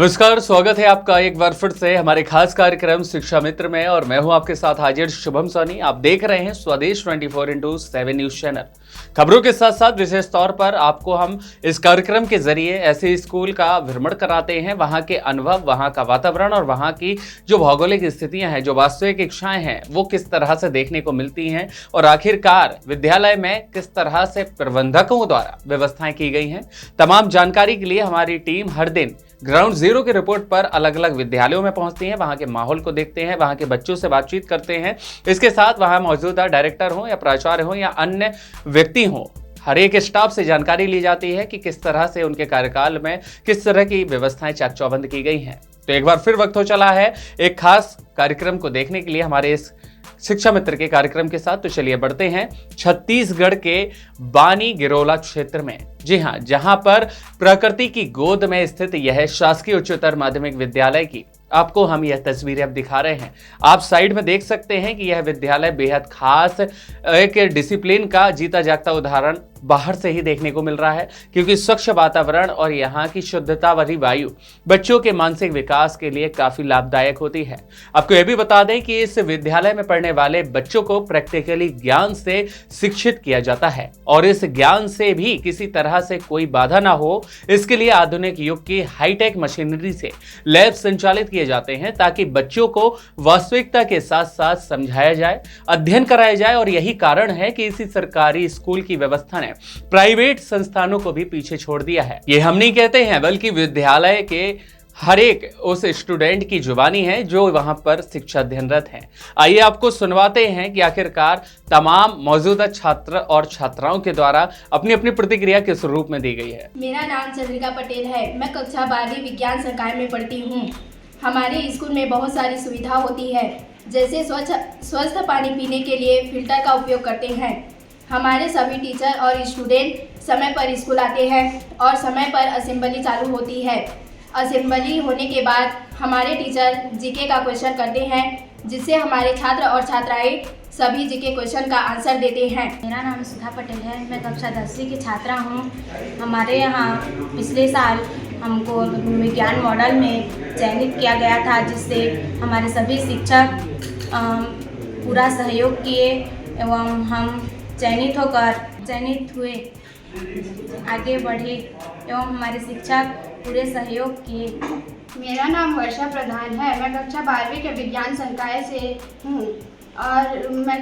नमस्कार, स्वागत है आपका एक बार फिर से हमारे खास कार्यक्रम शिक्षा मित्र में और मैं हूं आपके साथ हाजिर शुभम सोनी। आप देख रहे हैं स्वदेश 24x7 न्यूज चैनल। खबरों के साथ साथ विशेष तौर पर आपको हम इस कार्यक्रम के जरिए ऐसे स्कूल का भ्रमण कराते हैं, वहां के अनुभव, वहां का वातावरण और वहां की जो भौगोलिक स्थितियां हैं, जो वास्तविक इच्छाएं हैं, वो किस तरह से देखने को मिलती हैं और आखिरकार विद्यालय में किस तरह से प्रबंधकों द्वारा व्यवस्थाएं की गई हैं। तमाम जानकारी के लिए हमारी टीम हर दिन ग्राउंड जीरो की रिपोर्ट पर अलग अलग विद्यालयों में पहुंचती हैं, वहां के माहौल को देखते हैं, वहां के बच्चों से बातचीत करते हैं। इसके साथ वहां मौजूदा डायरेक्टर हो या प्राचार्य हो या अन्य व्यक्ति हो, हर एक स्टाफ से जानकारी ली जाती है कि किस तरह से उनके कार्यकाल में किस तरह की व्यवस्थाएं चाक चौबंद की गई हैं। तो एक बार फिर वक्त हो चला है एक खास कार्यक्रम को देखने के लिए हमारे इस शिक्षा मित्र के कार्यक्रम के साथ। तो चलिए बढ़ते हैं छत्तीसगढ़ के बानी गिरोला क्षेत्र में। जी हां, जहां पर प्रकृति की गोद में स्थित यह शासकीय उच्चतर माध्यमिक विद्यालय की आपको हम यह तस्वीरें अब दिखा रहे हैं। आप साइड में देख सकते हैं कि यह विद्यालय बेहद खास एक डिसिप्लिन का जीता जागता उदाहरण बाहर से ही देखने को मिल रहा है, क्योंकि स्वच्छ वातावरण और यहाँ की शुद्धता भरी वायु बच्चों के मानसिक विकास के लिए काफी लाभदायक होती है। आपको यह भी बता दें कि इस विद्यालय में पढ़ने वाले बच्चों को प्रैक्टिकली ज्ञान से शिक्षित किया जाता है और इस ज्ञान से भी किसी तरह से कोई बाधा ना हो, इसके लिए आधुनिक युग की हाईटेक मशीनरी से लैब संचालित किए जाते हैं, ताकि बच्चों को वास्तविकता के साथ साथ समझाया जाए, अध्ययन कराया जाए। और यही कारण है कि इसी सरकारी स्कूल की व्यवस्था ने प्राइवेट संस्थानों को भी पीछे छोड़ दिया है। ये हम नहीं कहते हैं, बल्कि विद्यालय के हर एक उस स्टूडेंट की जुबानी है जो वहां पर शिक्षा अध्ययनरत है। आइए आपको सुनवाते हैं कि आखिरकार तमाम मौजूदा छात्र और छात्राओं के द्वारा अपनी अपनी प्रतिक्रिया किस रूप में दी गई है। मेरा नाम चंद्रिका पटेल है। मैं कक्षा 12वीं विज्ञान संकाय में पढ़ती हूँ। हमारे स्कूल में बहुत सारी सुविधा होती है, जैसे स्वस्थ पानी पीने के लिए फिल्टर का उपयोग करते हैं। हमारे सभी टीचर और स्टूडेंट समय पर स्कूल आते हैं और समय पर असेंबली चालू होती है। असेंबली होने के बाद हमारे टीचर जीके का क्वेश्चन करते हैं, जिससे हमारे छात्र और छात्राएं सभी जीके क्वेश्चन का आंसर देते हैं। मेरा नाम सुधा पटेल है। मैं कक्षा 10वीं की छात्रा हूँ। हमारे यहाँ पिछले साल हमको विज्ञान मॉडल में चयनित किया गया था, जिससे हमारे सभी शिक्षक पूरा सहयोग किए एवं हम चयनित हुए, आगे बढ़े एवं हमारे शिक्षक पूरे सहयोग किए। मेरा नाम वर्षा प्रधान है। मैं कक्षा 12वीं के विज्ञान संकाय से हूँ और मैं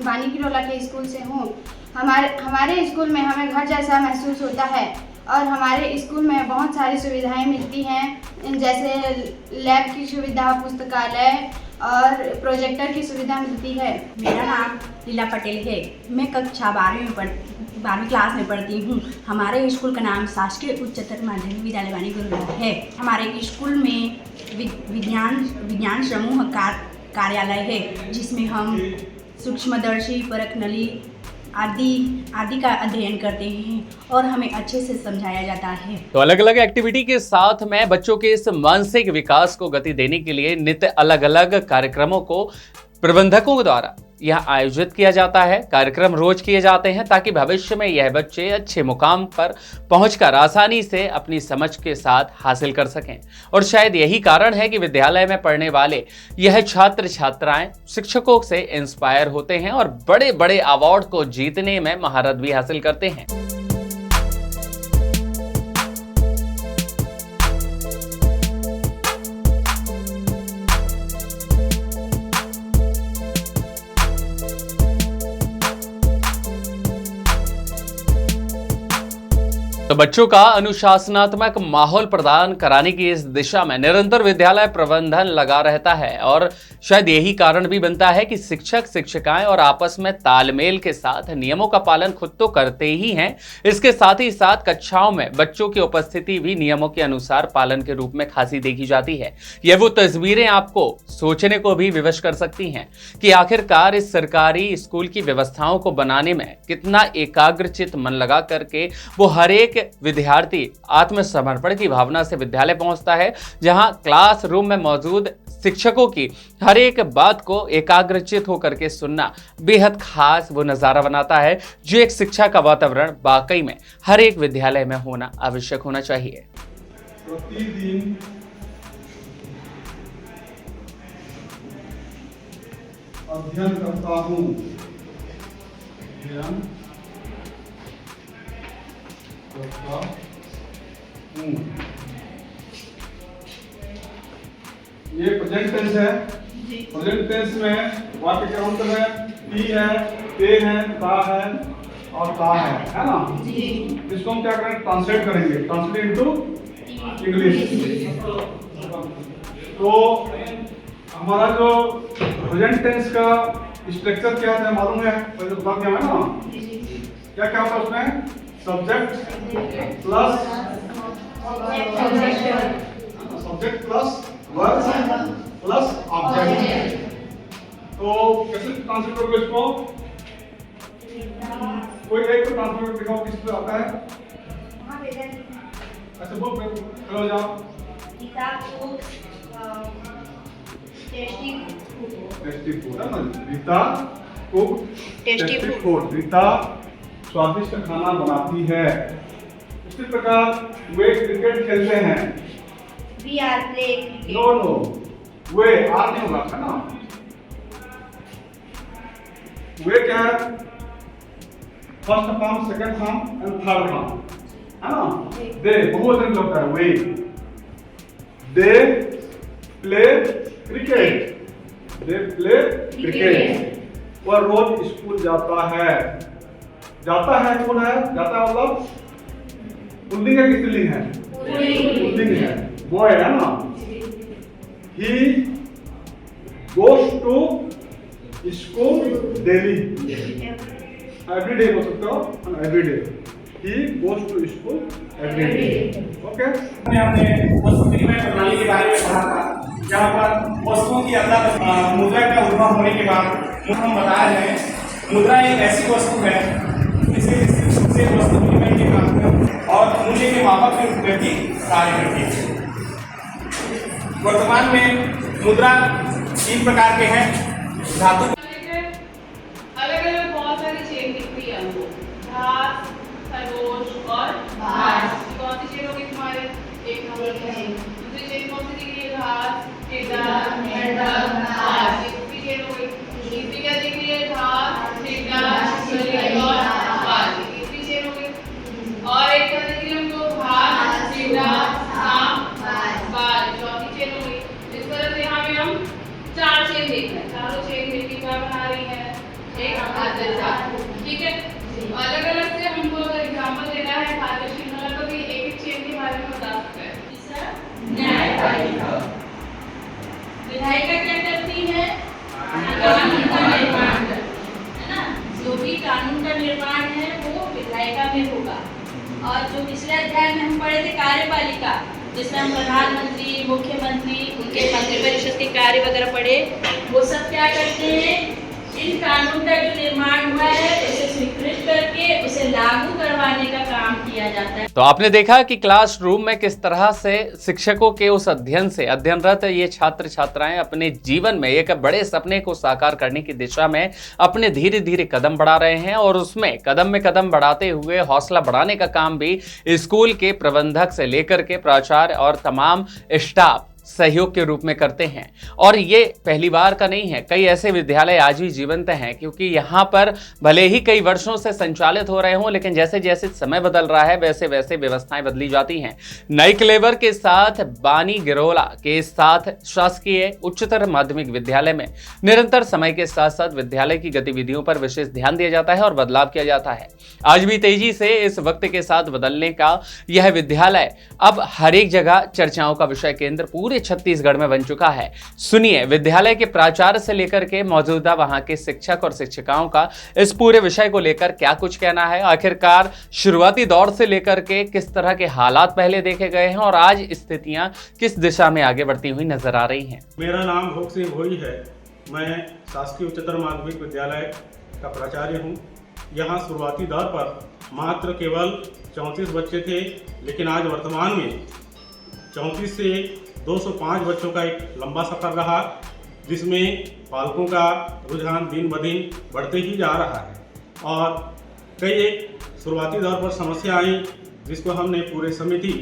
बानी गिरोला के स्कूल से हूँ। हमारे स्कूल में हमें घर जैसा महसूस होता है और हमारे स्कूल में बहुत सारी सुविधाएं मिलती हैं, जैसे लैब की सुविधा, पुस्तकालय और प्रोजेक्टर की सुविधा मिलती है। मेरा नाम लीला पटेल है। मैं कक्षा 12वीं क्लास में पढ़ती हूँ। हमारे स्कूल का नाम शासकीय उच्चतर माध्यमिक विद्यालय बानी गिरोला है। हमारे स्कूल में विज्ञान समूह कार्यालय है, जिसमें हम सूक्ष्मदर्शी, परख नली आदि का अध्ययन करते हैं और हमें अच्छे से समझाया जाता है। तो अलग अलग एक्टिविटी के साथ में बच्चों के इस मानसिक विकास को गति देने के लिए नित्य अलग अलग कार्यक्रमों को प्रबंधकों द्वारा यह आयोजित किया जाता है। कार्यक्रम रोज किए जाते हैं, ताकि भविष्य में यह बच्चे अच्छे मुकाम पर पहुंचकर आसानी से अपनी समझ के साथ हासिल कर सकें। और शायद यही कारण है कि विद्यालय में पढ़ने वाले यह छात्र छात्राएं शिक्षकों से इंस्पायर होते हैं और बड़े बड़े अवार्ड को जीतने में महारत भी हासिल करते हैं। तो बच्चों का अनुशासनात्मक माहौल प्रदान कराने की इस दिशा में निरंतर विद्यालय प्रबंधन लगा रहता है और शायद यही कारण भी बनता है कि शिक्षक शिक्षिकाएं और आपस में तालमेल के साथ नियमों का पालन खुद तो करते ही हैं, इसके साथ ही साथ कक्षाओं में बच्चों की उपस्थिति भी नियमों के अनुसार पालन के रूप में खासी देखी जाती है। यह वो तस्वीरें आपको सोचने को भी विवश कर सकती हैं कि आखिरकार इस सरकारी स्कूल की व्यवस्थाओं को बनाने में कितना एकाग्रचित मन लगा करके वो हर एक विद्यार्थी आत्मसमर्पण की भावना से विद्यालय पहुंचता है, जहां क्लासरूम में मौजूद शिक्षकों की हर एक बात को एकाग्रचित होकर के सुनना बेहद खास वो नजारा बनाता है, जो एक शिक्षा का वातावरण वाकई में हर एक विद्यालय में होना आवश्यक होना चाहिए। प्रतिदिन अध्ययन करता हूँ। अध्ययन करता हूँ। ये प्रेजेंट टेंस है। प्रेजेंट टेंस में वाक्य का अंत है टी है, ते है, ता है और ता है ना? इसको हम क्या करेंगे? ट्रांसलेट करेंगे। Translate into English. तो हमारा जो प्रेजेंट टेंस का स्ट्रक्चर क्या है मालूम है? पहले बता दिया है ना? क्या क्या होता है उसमें? Subject plus verb plus object. तो कैसे ट्रांसलेट करोगे इसको? कोई एक को ट्रांसलेट दिखाओ किस पे आता है? अच्छा वो चलो जाओ। टेस्टी फूड है ना? Rita cook tasty food. Rita स्वादिष्ट खाना बनाती है। इसी प्रकार वे क्रिकेट खेलते हैं। We are playing cricket. No वे आर नहीं होगा है ना? वे क्या है? First form, second form and third form है ना? दे बहुवचन लगता है। वे they play cricket. They play cricket. वह रोज स्कूल जाता है। जाता है कौन है? जाता है मतलब पुल्लिंग है कि स्त्रीलिंग है? पुल्लिंग है। बॉय है ना? He goes to school daily. Every day बोल सकते हो, every day. He goes to school every day. Okay. हमने वस्तु विनिमय प्रणाली के बारे में पढ़ा था, जहाँ पर वस्तुओं की अंदर मुद्रा का उद्भव होने के बाद हम बता रहे हैं मुद्रा एक ऐसी वस्तु है जिसे वस्तु विनिमय के माध्यम और मूल्य के मापक के रूप में भी कार्य करती है। वर्तमान में मुद्रा 3 प्रकार के हैं। धातु अलग अलग बहुत सारी चेन दिख रही है हमको, घास, खरगोश और घास। कौन सी चेन होगी तुम्हारे? एक नंबर की। दूसरी चेन कौन सी दिख रही है? घास, टिड्डा, मेंढक, घास। तीसरी चेन होगी। तीसरी क्या दिख रही है? घास, टिड्डा, छिपकली और घास। तीसरी चेन होगी। और एक क्या दिख रही है हमको? घास, टिड्डा, सांप, बाज। चौथी चेन होगी। इस तरह से यहाँ पे हम 4 चेन देख रहे हैं। चारों चेन मिलकर क्या बना रही है? एक खाद्य। ठीक है। अलग अलग से हमको अगर एग्जाम्पल देना है खाद्य श्रृंखला तो भी एक चेन के बारे में बता सकते हैं। न्यायपालिका। विधायिका क्या करती है? कानून का निर्माण है ना? जो भी कानून का निर्माण है वो विधायिका में होगा। और जो पिछले अध्याय में हम पढ़े थे कार्यपालिका, जिसमें हम प्रधानमंत्री, मुख्यमंत्री, उनके मंत्रिपरिषद के कार्य वगैरह पढ़े, वो सब क्या करते हैं? इन कानून का जो निर्माण हुआ है उसे स्वीकृत करके उसे लागू करवाने का काम किया जाता है। तो आपने देखा कि क्लासरूम में किस तरह से शिक्षकों के उस अध्ययन से अध्ययनरत ये छात्र छात्राएं अपने जीवन में एक बड़े सपने को साकार करने की दिशा में अपने धीरे धीरे कदम बढ़ा रहे हैं और उसमें कदम में कदम बढ़ाते हुए हौसला बढ़ाने का काम भी स्कूल के प्रबंधक से लेकर के प्राचार्य और तमाम स्टाफ सहयोग के रूप में करते हैं। और ये पहली बार का नहीं है, कई ऐसे विद्यालय आज भी जीवंत हैं, क्योंकि यहाँ पर भले ही कई वर्षों से संचालित हो रहे हों, लेकिन जैसे जैसे समय बदल रहा है वैसे वैसे व्यवस्थाएं बदली जाती हैं। नई क्लेवर के साथ बानी गिरोला के साथ शासकीय उच्चतर माध्यमिक विद्यालय में निरंतर समय के साथ साथ विद्यालय की गतिविधियों पर विशेष ध्यान दिया जाता है और बदलाव किया जाता है। आज भी तेजी से इस वक्त के साथ बदलने का यह विद्यालय अब हर एक जगह चर्चाओं का विषय केंद्र पूरे छत्तीसगढ़ में बन चुका है। सुनिए विद्यालय के प्राचार्य से लेकर के मौजूदा वहां के शिक्षक और शिक्षिकाओं का इस पूरे विषय को लेकर क्या कुछ कहना है। आखिरकार शुरुआती दौर से लेकर के किस तरह के हालात पहले देखे गए हैं और आज स्थितियां किस दिशा में आगे बढ़ती हुई नजर आ रही हैं। मेरा नाम भोग सिंह भोई है। मैं शासकीय उच्चतर माध्यमिक विद्यालय का प्राचार्य हूँ। यहाँ शुरुआती दौर पर मात्र केवल 34 बच्चे थे, लेकिन आज वर्तमान में 34 से 205 बच्चों का एक लंबा सफर रहा, जिसमें पालकों का रुझान दिन ब दिन बढ़ते ही जा रहा है। और कई एक शुरुआती दौर पर समस्या आई, जिसको हमने पूरे समिति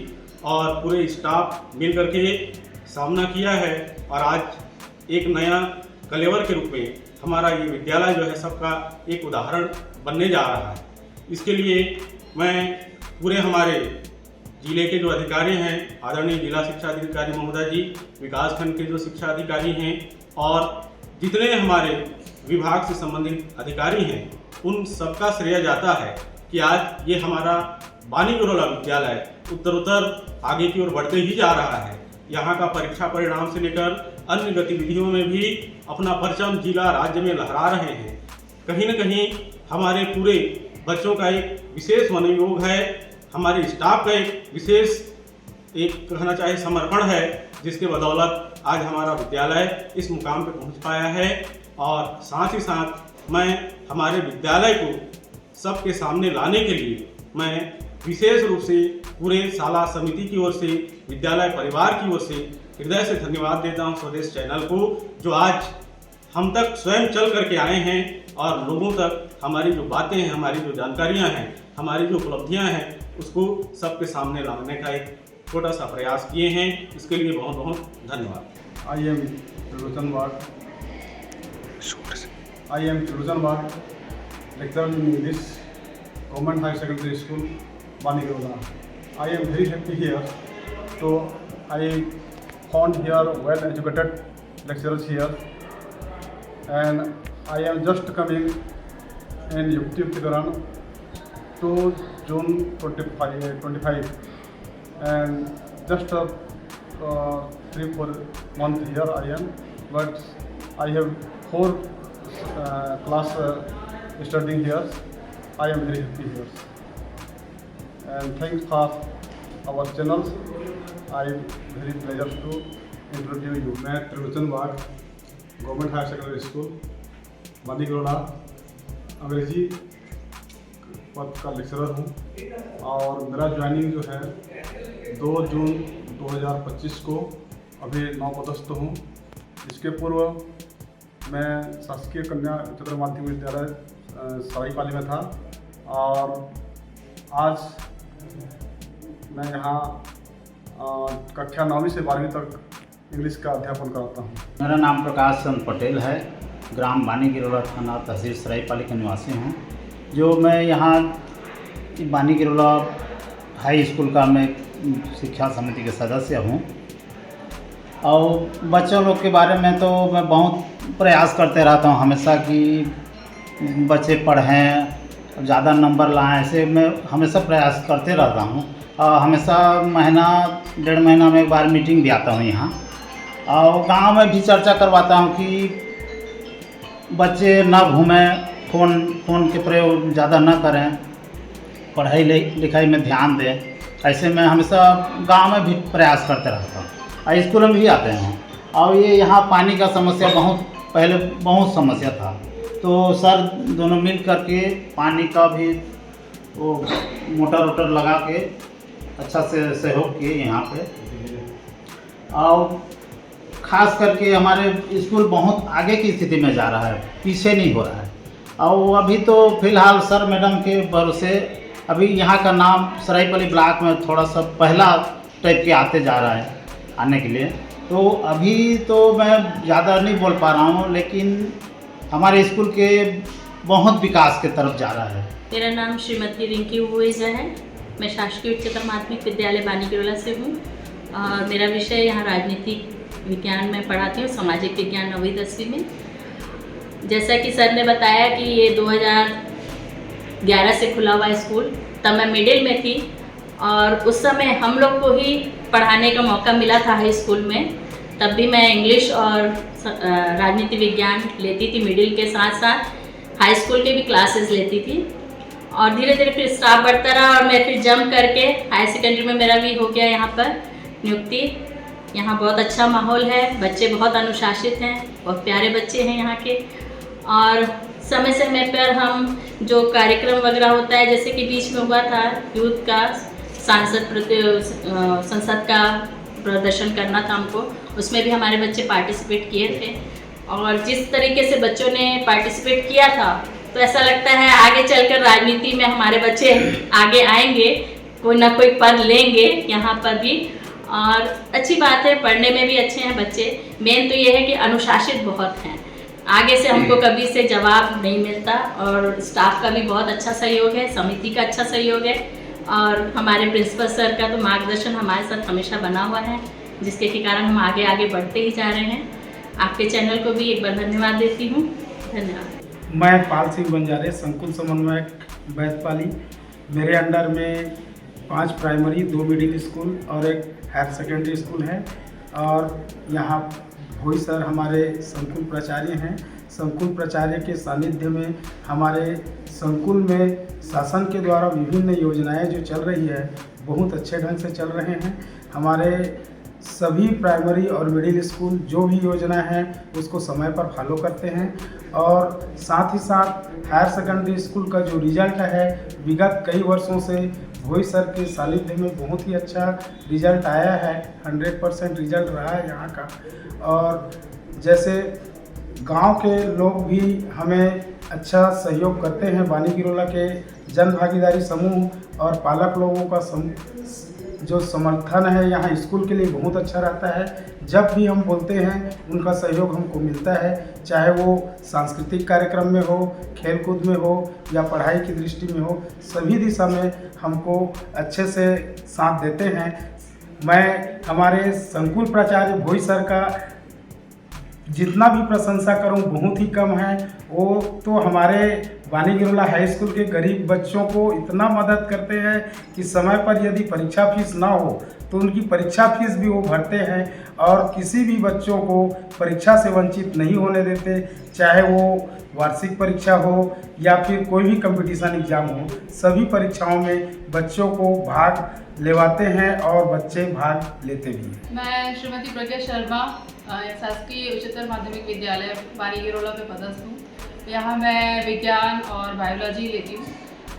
और पूरे स्टाफ मिल करके सामना किया है और आज एक नया कलेवर के रूप में हमारा ये विद्यालय जो है सबका एक उदाहरण बनने जा रहा है। इसके लिए मैं पूरे हमारे जिले के जो अधिकारी हैं, आदरणीय जिला शिक्षा अधिकारी महोदय जी, विकास खंड के जो शिक्षा अधिकारी हैं और जितने हमारे विभाग से संबंधित अधिकारी हैं, उन सबका श्रेय जाता है कि आज ये हमारा बानी गिरोला विद्यालय उत्तरोत्तर आगे की ओर बढ़ते ही जा रहा है। यहाँ का परीक्षा परिणाम से लेकर अन्य गतिविधियों में भी अपना परचम जिला राज्य में लहरा रहे हैं। कहीं न कहीं हमारे पूरे बच्चों का एक विशेष मनोयोग है, हमारे स्टाफ का एक विशेष कहना चाहे समर्पण है, जिसके बदौलत आज हमारा विद्यालय इस मुकाम पर पहुँच पाया है। और साथ ही साथ मैं हमारे विद्यालय को सबके सामने लाने के लिए मैं विशेष रूप से पूरे शाला समिति की ओर से, विद्यालय परिवार की ओर से हृदय से धन्यवाद देता हूं स्वदेश चैनल को, जो आज हम तक स्वयं चल करके आए हैं और लोगों तक हमारी जो बातें हैं, हमारी जो जानकारियां हैं, हमारी जो उपलब्धियां हैं, उसको सबके सामने लाने का एक छोटा सा प्रयास किए हैं। इसके लिए बहुत बहुत धन्यवाद। I am Trilojan Ward, lecturer in English, Government High Secondary School, Bani Girola. I am very happy here. So I found here well-educated lecturers here, and I am just coming in Yukti to June 25, and just 3-4 months here I am, but I have 4 class studying here. I am very happy here, and thanks for our channels. I very pleasure to introduce you. मैं त्रिलोचन वाघ, government higher secondary school, बानी गिरोला, अंग्रेजी पद का lecturer हूँ और मेरा joining जो है 2 जून 2025 को अभी नवपदस्थ हूँ। इसके पूर्व मैं शासकीय कन्या उच्चतर माध्यमिक विद्यालय सराईपाली में था और आज मैं यहाँ कक्षा 9वीं से 12वीं तक इंग्लिश का अध्यापन कराता हूँ। मेरा नाम प्रकाश चंद्र पटेल है, ग्राम बानी गिरोला, थाना तहसील सराईपाली का निवासी हूँ। जो मैं यहाँ बानी गिरोला हाई स्कूल का मैं शिक्षा समिति के सदस्य हूँ और बच्चों लोग के बारे में तो मैं बहुत प्रयास करते रहता हूँ हमेशा कि बच्चे पढ़ें, ज़्यादा नंबर लाएं, ऐसे मैं हमेशा प्रयास करते रहता हूँ। हमेशा महीना 1.5 महीना में एक बार मीटिंग भी आता हूँ यहाँ और गांव में भी चर्चा करवाता हूँ कि बच्चे ना घूमें, फ़ोन के प्रयोग ज़्यादा ना करें, पढ़ाई लिखाई में ध्यान दें। ऐसे में हमेशा गांव में भी प्रयास करते रहता हूँ और स्कूल में भी आते हैं। और ये यहाँ पानी का समस्या पहले बहुत समस्या था, तो सर दोनों मिल करके पानी का भी वो मोटर लगा के अच्छा से सहयोग किए यहाँ पे। और ख़ास करके हमारे स्कूल बहुत आगे की स्थिति में जा रहा है, पीछे नहीं हो रहा है। और अभी तो फिलहाल सर मैडम के भरोसे अभी यहाँ का नाम सराईपाली ब्लॉक में थोड़ा सा पहला टाइप के आते जा रहा है आने के लिए। तो अभी तो मैं ज़्यादा नहीं बोल पा रहा हूँ, लेकिन हमारे स्कूल के बहुत विकास के तरफ जा रहा है। मेरा नाम श्रीमती रिंकी हुएजा है। मैं शासकीय उच्चतर माध्यमिक विद्यालय बानी गिरोला से हूँ और मेरा विषय यहाँ राजनीतिक विज्ञान में पढ़ाती हूँ, सामाजिक विज्ञान 9वीं 10वीं में। जैसा कि सर ने बताया कि ये 2011 से खुला हुआ स्कूल, तब मैं मिडिल में थी और उस समय हम लोग को ही पढ़ाने का मौका मिला था हाई स्कूल में। तब भी मैं इंग्लिश और राजनीति विज्ञान लेती थी, मिडिल के साथ साथ हाई स्कूल के भी क्लासेस लेती थी। और धीरे धीरे फिर स्टाफ बढ़ता रहा और मैं फिर जंप करके हाई सेकेंडरी में मेरा भी हो गया यहाँ पर नियुक्ति। यहाँ बहुत अच्छा माहौल है, बच्चे बहुत अनुशासित हैं, बहुत प्यारे बच्चे हैं यहाँ के। और समय समय पर हम जो कार्यक्रम वगैरह होता है, जैसे कि बीच में हुआ था यूथ का संसद का प्रदर्शन करना था हमको, उसमें भी हमारे बच्चे पार्टिसिपेट किए थे। और जिस तरीके से बच्चों ने पार्टिसिपेट किया था, तो ऐसा लगता है आगे चलकर राजनीति में हमारे बच्चे आगे आएंगे। कोई ना कोई पढ़ लेंगे यहाँ पर भी। और अच्छी बात है, पढ़ने में भी अच्छे हैं बच्चे। मेन तो ये है कि अनुशासित बहुत हैं। आगे से हमको कभी से जवाब नहीं मिलता और स्टाफ का भी बहुत अच्छा सहयोग है, समिति का अच्छा सहयोग है और हमारे प्रिंसिपल सर का तो मार्गदर्शन हमारे साथ हमेशा बना हुआ है, जिसके कारण हम आगे आगे बढ़ते ही जा रहे हैं। आपके चैनल को भी एक बार धन्यवाद देती हूँ। धन्यवाद। मैं पाल सिंह बंजारे, संकुल समन्वयक बैतपाली। मेरे अंडर में 5 प्राइमरी, 2 मिडिल स्कूल और एक हायर सेकेंडरी स्कूल है और यहाँ भोई सर हमारे संकुल प्राचार्य हैं। संकुल प्राचार्य के सानिध्य में हमारे संकुल में शासन के द्वारा विभिन्न योजनाएं जो चल रही है बहुत अच्छे ढंग से चल रहे हैं। हमारे सभी प्राइमरी और मिडिल स्कूल जो भी योजना है उसको समय पर फॉलो करते हैं और साथ ही साथ हायर सेकेंडरी स्कूल का जो रिजल्ट है विगत कई वर्षों से भोई सर के सानिध्य में बहुत ही अच्छा रिजल्ट आया है। 100% रिजल्ट रहा है यहाँ का। और जैसे गांव के लोग भी हमें अच्छा सहयोग करते हैं। बानी गिरोला के जन भागीदारी समूह और पालक लोगों का जो समर्थन है यहाँ स्कूल के लिए बहुत अच्छा रहता है। जब भी हम बोलते हैं उनका सहयोग हमको मिलता है, चाहे वो सांस्कृतिक कार्यक्रम में हो, खेलकूद में हो या पढ़ाई की दृष्टि में हो, सभी दिशा में हमको अच्छे से साथ देते हैं। मैं हमारे संकुल प्राचार्य भोई सर का जितना भी प्रशंसा करूं बहुत ही कम है। वो तो हमारे बानी गिरोला हाई स्कूल के गरीब बच्चों को इतना मदद करते हैं कि समय पर यदि परीक्षा फीस ना हो तो उनकी परीक्षा फीस भी वो भरते हैं और किसी भी बच्चों को परीक्षा से वंचित नहीं होने देते, चाहे वो वार्षिक परीक्षा हो या फिर कोई भी कंपटीशन एग्जाम हो। सभी परीक्षाओं में बच्चों को भाग लेवाते हैं और बच्चे भाग लेते भी हैं। मैं श्रीमती प्रज्ञा शर्मा, शासकीय उच्चतर माध्यमिक विद्यालय बानी गिरोला में पदस्थ हूँ। यहाँ मैं विज्ञान और बायोलॉजी लेती हूँ।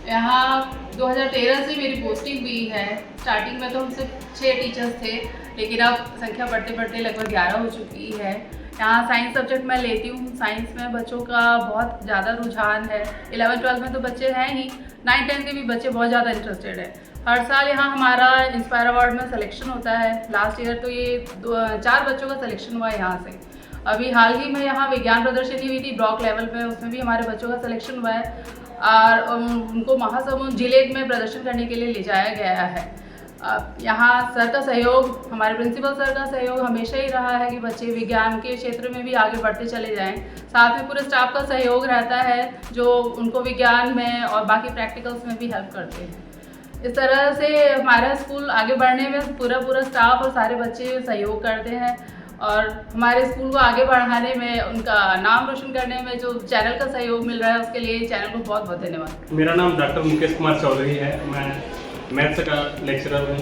यहाँ 2013 से मेरी पोस्टिंग भी है। स्टार्टिंग में तो हम सिर्फ 6 टीचर्स थे, लेकिन अब संख्या बढ़ते बढ़ते लगभग 11 हो चुकी है। यहाँ साइंस सब्जेक्ट मैं लेती हूँ। साइंस में बच्चों का बहुत ज़्यादा रुझान है। 11-12 में तो बच्चे हैं ही, 9-10 के भी बच्चे बहुत ज़्यादा इंटरेस्टेड है। हर साल यहाँ हमारा इंस्पायर अवार्ड में सिलेक्शन होता है। लास्ट ईयर तो ये 4 बच्चों का सिलेक्शन हुआ है यहाँ से। अभी हाल ही में यहाँ विज्ञान प्रदर्शनी हुई थी ब्लॉक लेवल पे, उसमें भी हमारे बच्चों का सिलेक्शन हुआ है और उनको महासमुंद जिले में प्रदर्शन करने के लिए ले जाया गया है। यहाँ सर का सहयोग, हमारे प्रिंसिपल सर का सहयोग हमेशा ही रहा है कि बच्चे विज्ञान के क्षेत्र में भी आगे बढ़ते चले जाएं। साथ में पूरे स्टाफ का सहयोग रहता है जो उनको विज्ञान में और बाकी प्रैक्टिकल्स में भी हेल्प करते हैं। इस तरह से हमारा स्कूल आगे बढ़ने में पूरा स्टाफ और सारे बच्चे सहयोग करते हैं और हमारे स्कूल को आगे बढ़ाने में, उनका नाम रोशन करने में जो चैनल का सहयोग मिल रहा है उसके लिए चैनल को बहुत बहुत धन्यवाद। मेरा नाम डॉक्टर मुकेश कुमार चौधरी है। मैं मैथ्स का लेक्चरर हूँ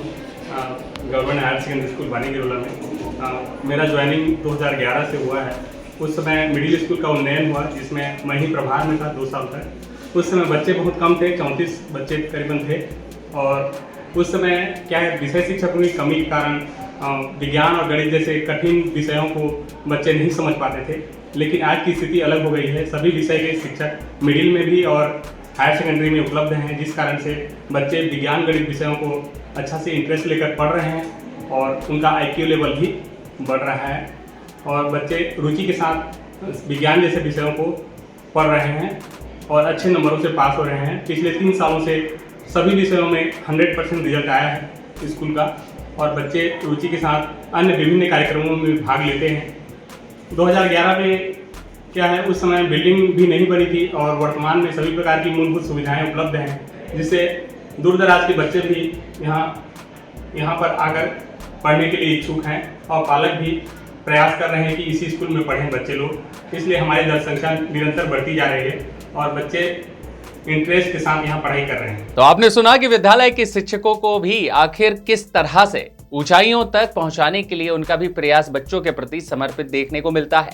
गवर्नमेंट हायर सेकेंडरी स्कूल बानी गिरोला में। मेरा ज्वाइनिंग 2011 से हुआ है। उस समय मिडिल स्कूल का उन्नयन हुआ जिसमें मैं ही प्रभार में था 2 साल तक। उस समय बच्चे बहुत कम थे, 34 बच्चे करीबन थे और उस समय क्या है, विषय शिक्षकों की कमी के कारण विज्ञान और गणित जैसे कठिन विषयों को बच्चे नहीं समझ पाते थे। लेकिन आज की स्थिति अलग हो गई है। सभी विषय के शिक्षक मिडिल में भी और हायर सेकेंडरी में उपलब्ध हैं, जिस कारण से बच्चे विज्ञान गणित विषयों को अच्छा से इंटरेस्ट लेकर पढ़ रहे हैं और उनका IQ लेवल भी बढ़ रहा है और बच्चे रुचि के साथ विज्ञान जैसे विषयों को पढ़ रहे हैं और अच्छे नंबरों से पास हो रहे हैं। पिछले 3 सालों से सभी विषयों में 100% रिजल्ट आया है स्कूल का और बच्चे रुचि के साथ अन्य विभिन्न कार्यक्रमों में भाग लेते हैं। 2011 में क्या है, उस समय बिल्डिंग भी नहीं बनी थी और वर्तमान में सभी प्रकार की मूलभूत सुविधाएं उपलब्ध हैं, जिससे दूर दराज के बच्चे भी यहाँ पर आकर पढ़ने के लिए इच्छुक हैं और पालक भी प्रयास कर रहे हैं कि इसी स्कूल में पढ़ें बच्चे लोग। इसलिए हमारी जनसंख्या निरंतर बढ़ती जा रही है और बच्चे इंटरेस्ट के साथ यहाँ पढ़ाई कर रहे हैं। तो आपने सुना कि विद्यालय के शिक्षकों को भी आखिर किस तरह से ऊंचाइयों तक पहुंचाने के लिए उनका भी प्रयास बच्चों के प्रति समर्पित देखने को मिलता है।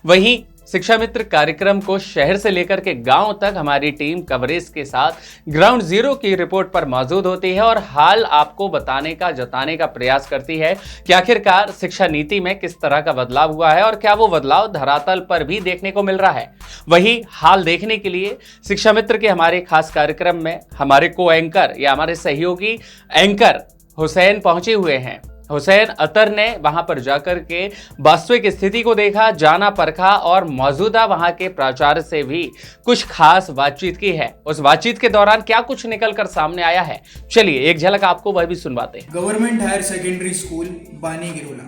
वहीं शिक्षा मित्र कार्यक्रम को शहर से लेकर के गांव तक हमारी टीम कवरेज के साथ ग्राउंड जीरो की रिपोर्ट पर मौजूद होती है और हाल आपको जताने का प्रयास करती है कि आखिरकार शिक्षा नीति में किस तरह का बदलाव हुआ है और क्या वो बदलाव धरातल पर भी देखने को मिल रहा है। वही हाल देखने के लिए शिक्षा मित्र के हमारे खास कार्यक्रम में हमारे को एंकर या हमारे सहयोगी एंकर हुसैन पहुंचे हुए हैं। हुसैन अतर ने वहां पर जाकर के वास्तविक स्थिति को देखा, जाना परखा और मौजूदा वहां के प्राचार्य से भी कुछ खास बातचीत की है। उस बातचीत के दौरान क्या कुछ निकल कर सामने आया है, चलिए एक झलक आपको वह भी सुनवाते हैं। गवर्नमेंट हायर सेकेंडरी स्कूल बानी गिरोला,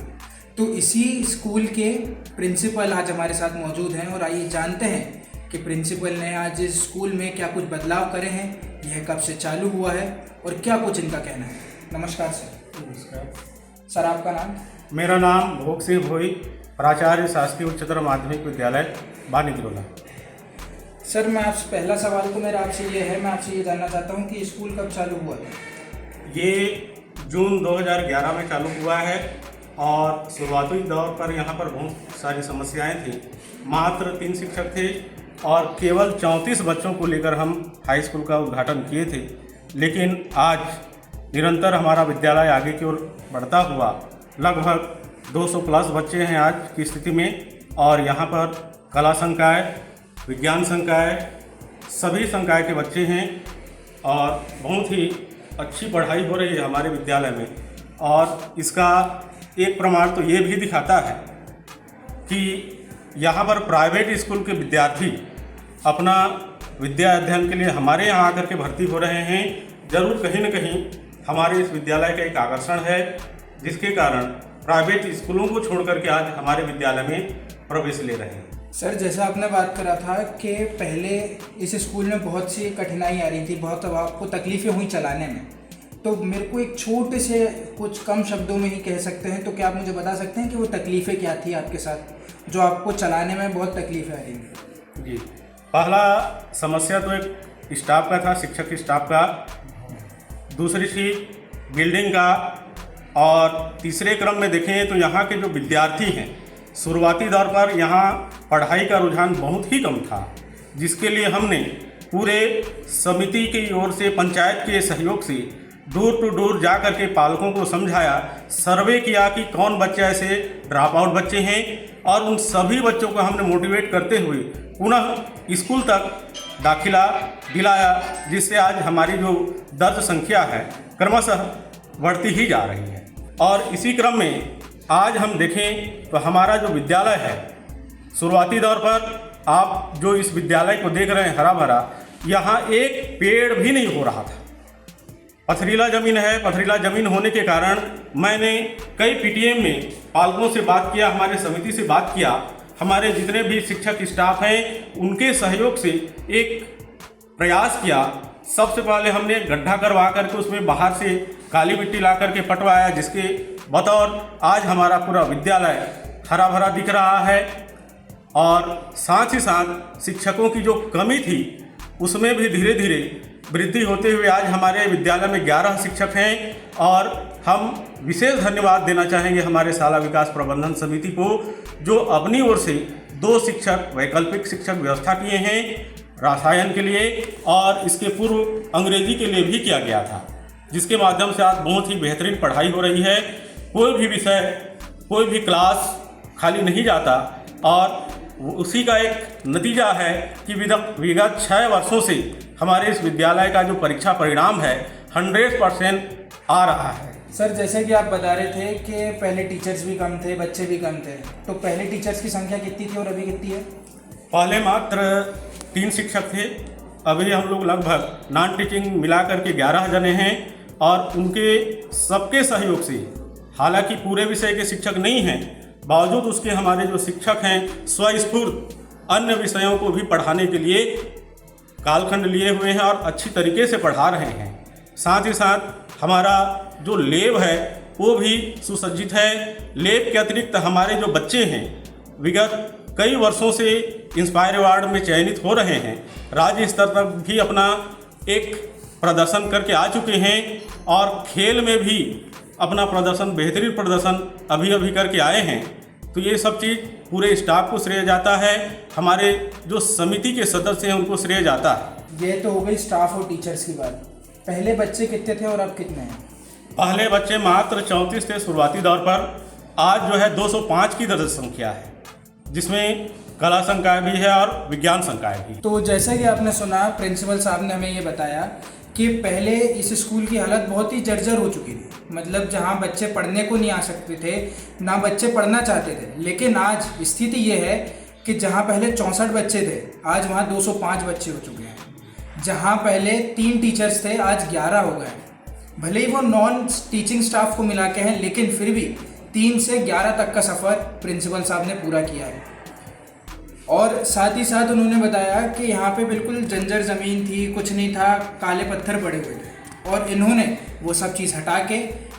तो इसी स्कूल के प्रिंसिपल आज हमारे साथ मौजूद हैं और आइए जानते हैं कि प्रिंसिपल ने आज इस स्कूल में क्या कुछ बदलाव करे हैं, यह कब से चालू हुआ है और क्या कुछ इनका कहना है। नमस्कार सर। नमस्कार सर, आपका नाम? मेरा नाम भोग सिंह भोई, प्राचार्य शासकीय उच्चतर माध्यमिक विद्यालय बानी गिरोला। सर, मैं आपसे पहला सवाल तो मेरा आपसे ये है, मैं आपसे ये जानना चाहता हूँ कि स्कूल कब चालू हुआ था? ये जून 2011 में चालू हुआ है और शुरुआती दौर पर यहाँ पर बहुत सारी समस्याएं थी। मात्र 3 शिक्षक थे और केवल 34 बच्चों को लेकर हम हाई स्कूल का उद्घाटन किए थे, लेकिन आज निरंतर हमारा विद्यालय आगे की ओर बढ़ता हुआ लगभग 200 प्लस बच्चे हैं आज की स्थिति में और यहाँ पर कला संकाय, विज्ञान संकाय, सभी संकाय के बच्चे हैं और बहुत ही अच्छी पढ़ाई हो रही है हमारे विद्यालय में। और इसका एक प्रमाण तो ये भी दिखाता है कि यहाँ पर प्राइवेट स्कूल के विद्यार्थी अपना विद्या अध्ययन के लिए हमारे यहाँ आकर के भर्ती हो रहे हैं। जरूर कहीं न कहीं हमारे इस विद्यालय का एक आकर्षण है, जिसके कारण प्राइवेट स्कूलों को छोड़ करके आज हमारे विद्यालय में प्रवेश ले रहे हैं। सर, जैसा आपने बात करा था कि पहले इस स्कूल में बहुत सी कठिनाई आ रही थी, बहुत आपको तकलीफ़ें हुई चलाने में, तो मेरे को एक छोटे से कुछ कम शब्दों में ही कह सकते हैं, तो क्या आप मुझे बता सकते हैं कि वो तकलीफ़ें क्या थी आपके साथ जो आपको चलाने में बहुत तकलीफ़ें आ रही हैं? जी, पहला समस्या तो एक स्टाफ का था, शिक्षक स्टाफ का, दूसरी चीज बिल्डिंग का, और तीसरे क्रम में देखें तो यहाँ के जो विद्यार्थी हैं शुरुआती दौर पर यहाँ पढ़ाई का रुझान बहुत ही कम था, जिसके लिए हमने पूरे समिति की ओर से पंचायत के सहयोग से डोर टू डोर जा कर के पालकों को समझाया, सर्वे किया कि कौन बच्चे ऐसे ड्रॉप आउट बच्चे हैं और उन सभी बच्चों को हमने मोटिवेट करते हुए पुनः स्कूल तक दाखिला दिलाया, जिससे आज हमारी जो दर्ज संख्या है क्रमशः बढ़ती ही जा रही है। और इसी क्रम में आज हम देखें तो हमारा जो विद्यालय है शुरुआती दौर पर आप जो इस विद्यालय को देख रहे हैं हरा भरा, यहाँ एक पेड़ भी नहीं हो रहा था। पथरीला ज़मीन है, पथरीला ज़मीन होने के कारण मैंने कई पीटीएम में पालकों से बात किया, हमारे समिति से बात किया, हमारे जितने भी शिक्षक स्टाफ हैं उनके सहयोग से एक प्रयास किया। सबसे पहले हमने गड्ढा करवा करके उसमें बाहर से काली मिट्टी ला करके पटवाया, जिसके बतौर आज हमारा पूरा विद्यालय हरा भरा दिख रहा है। और साथ ही साथ शिक्षकों की जो कमी थी उसमें भी धीरे धीरे वृद्धि होते हुए आज हमारे विद्यालय में 11 शिक्षक हैं। और हम विशेष धन्यवाद देना चाहेंगे हमारे शाला विकास प्रबंधन समिति को, जो अपनी ओर से 2 शिक्षक वैकल्पिक शिक्षक व्यवस्था किए हैं रसायन के लिए, और इसके पूर्व अंग्रेजी के लिए भी किया गया था, जिसके माध्यम से आज बहुत ही बेहतरीन पढ़ाई हो रही है। कोई भी विषय, कोई भी क्लास खाली नहीं जाता। और उसी का एक नतीजा है कि विगत 6 वर्षों से हमारे इस विद्यालय का जो परीक्षा परिणाम है 100% आ रहा है। सर, जैसे कि आप बता रहे थे कि पहले टीचर्स भी कम थे, बच्चे भी कम थे, तो पहले टीचर्स की संख्या कितनी थी और अभी कितनी है? पहले मात्र 3 शिक्षक थे, अभी हम लोग लगभग नॉन टीचिंग मिला करके 11 जने हैं। और उनके सबके सहयोग से, हालांकि पूरे विषय के शिक्षक नहीं हैं, बावजूद उसके हमारे जो शिक्षक हैं स्वस्फूर्त अन्य विषयों को भी पढ़ाने के लिए कालखंड लिए हुए हैं और अच्छी तरीके से पढ़ा रहे हैं। साथ ही साथ हमारा जो लैब है वो भी सुसज्जित है। लैब के अतिरिक्त हमारे जो बच्चे हैं विगत कई वर्षों से इंस्पायर अवार्ड में चयनित हो रहे हैं, राज्य स्तर तक भी अपना एक प्रदर्शन करके आ चुके हैं। और खेल में भी अपना प्रदर्शन, बेहतरीन प्रदर्शन अभी अभी करके आए हैं, तो ये सब चीज़ पूरे स्टाफ को श्रेय जाता है, हमारे जो समिति के सदस्य हैं उनको श्रेय जाता है। ये तो हो गई स्टाफ और टीचर्स की बात। पहले बच्चे कितने थे और अब कितने हैं? पहले बच्चे मात्र 34 थे शुरुआती दौर पर, आज जो है 205 की दर्ज संख्या है, जिसमें कला संकाय भी है और विज्ञान संकाय भी। तो जैसा कि आपने सुना, प्रिंसिपल साहब ने हमें ये बताया कि पहले इस स्कूल की हालत बहुत ही जर्जर हो चुकी थी, मतलब जहाँ बच्चे पढ़ने को नहीं आ सकते थे, ना बच्चे पढ़ना चाहते थे। लेकिन आज स्थिति ये है कि जहाँ पहले 64 बच्चे थे, आज वहाँ 205 बच्चे हो चुके हैं। जहाँ पहले 3 टीचर्स थे, आज 11 हो गए। भले ही वो नॉन टीचिंग स्टाफ को मिला के हैं, लेकिन फिर भी 3 से 11 तक का सफ़र प्रिंसिपल साहब ने पूरा किया है। और साथ ही साथ उन्होंने बताया कि यहाँ पे बिल्कुल जंजर ज़मीन थी, कुछ नहीं था, काले पत्थर पड़े हुए थे, और इन्होंने वो सब चीज़ हटा के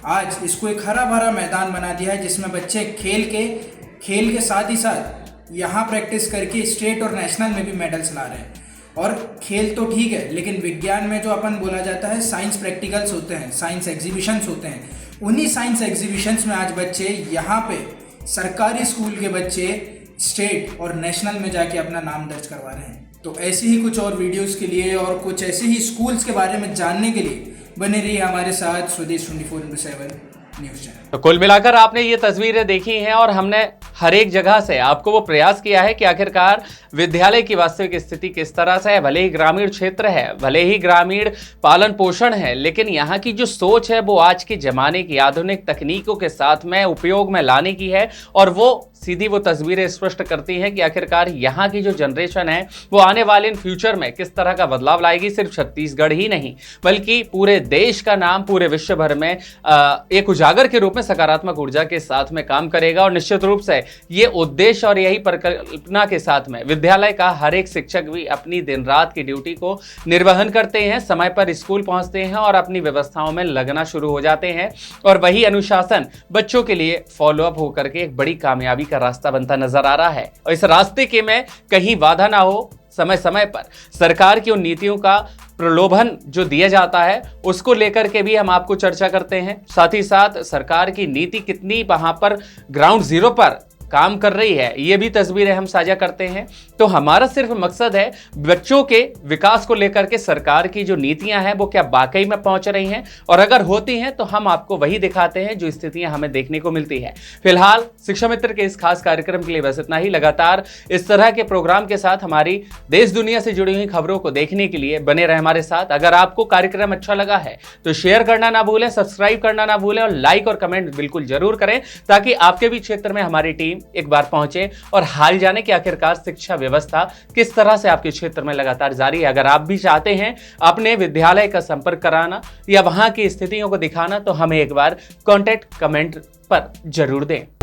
आज इसको एक हरा भरा मैदान बना दिया है, जिसमें बच्चे खेल के साथ ही साथ यहाँ प्रैक्टिस करके स्टेट और नेशनल में भी मेडल्स ला रहे हैं। और खेल तो ठीक है, लेकिन विज्ञान में जो अपन बोला जाता है साइंस प्रैक्टिकल्स होते हैं, साइंस एग्जीबिशंस होते हैं, उन्हीं साइंस एग्जीबिशंस में आज बच्चे यहाँ पे सरकारी स्कूल के बच्चे स्टेट और नेशनल में जाके अपना नाम दर्ज करवा रहे हैं। तो ऐसे ही कुछ और वीडियोस के लिए और कुछ ऐसे ही स्कूल्स के बारे में जानने के लिए बने रहिए हमारे साथ स्वदेश 24/7 न्यूज़ चैनल। तो कुल मिलाकर आपने ये तस्वीरें देखी हैं और हमने हर एक जगह से आपको वो प्रयास किया है कि आखिरकार विद्यालय की वास्तविक स्थिति किस तरह से है। भले ही ग्रामीण क्षेत्र है, भले ही ग्रामीण पालन पोषण है, लेकिन यहाँ की जो सोच है वो आज के ज़माने की आधुनिक तकनीकों के साथ में उपयोग में लाने की है। और वो सीधी वो तस्वीरें स्पष्ट करती हैं कि आखिरकार यहाँ की जो जनरेशन है वो आने वाले इन फ्यूचर में किस तरह का बदलाव लाएगी। सिर्फ छत्तीसगढ़ ही नहीं बल्कि पूरे देश का नाम पूरे विश्व भर में एक उजागर के रूप में सकारात्मक ऊर्जा के साथ में काम करेगा। और निश्चित रूप से ये उद्देश्य और यही परिकल्पना के साथ में विद्यालय का हर एक शिक्षक भी अपनी दिन रात की ड्यूटी को निर्वहन करते हैं, समय पर स्कूल पहुंचते हैं और अपनी व्यवस्थाओं में लगना शुरू हो जाते हैं। और वही अनुशासन बच्चों के लिए फॉलो अप होकर के एक बड़ी कामयाबी का रास्ता बनता नजर आ रहा है। और इस रास्ते के में कहीं बाधा ना हो, समय समय पर सरकार की उन नीतियों का प्रलोभन जो दिया जाता है उसको लेकर के भी हम आपको चर्चा करते हैं। साथ ही साथ सरकार की नीति कितनी वहां पर ग्राउंड जीरो पर काम कर रही है, ये भी तस्वीरें हम साझा करते हैं। तो हमारा सिर्फ मकसद है बच्चों के विकास को लेकर के सरकार की जो नीतियां हैं वो क्या वाकई में पहुंच रही हैं, और अगर होती हैं तो हम आपको वही दिखाते हैं जो स्थितियां हमें देखने को मिलती है। फिलहाल शिक्षा मित्र के इस खास कार्यक्रम के लिए बस इतना ही। लगातार इस तरह के प्रोग्राम के साथ हमारी देश दुनिया से जुड़ी हुई खबरों को देखने के लिए बने रहे हमारे साथ। अगर आपको कार्यक्रम अच्छा लगा है तो शेयर करना ना भूलें, सब्सक्राइब करना ना भूलें और लाइक और कमेंट बिल्कुल जरूर करें, ताकि आपके भी क्षेत्र में हमारी टीम एक बार पहुंचे और हाल जाने कि आखिरकार शिक्षा व्यवस्था किस तरह से आपके क्षेत्र में लगातार जारी है। अगर आप भी चाहते हैं अपने विद्यालय का संपर्क कराना या वहां की स्थितियों को दिखाना तो हमें एक बार कॉन्टैक्ट कमेंट पर जरूर दें।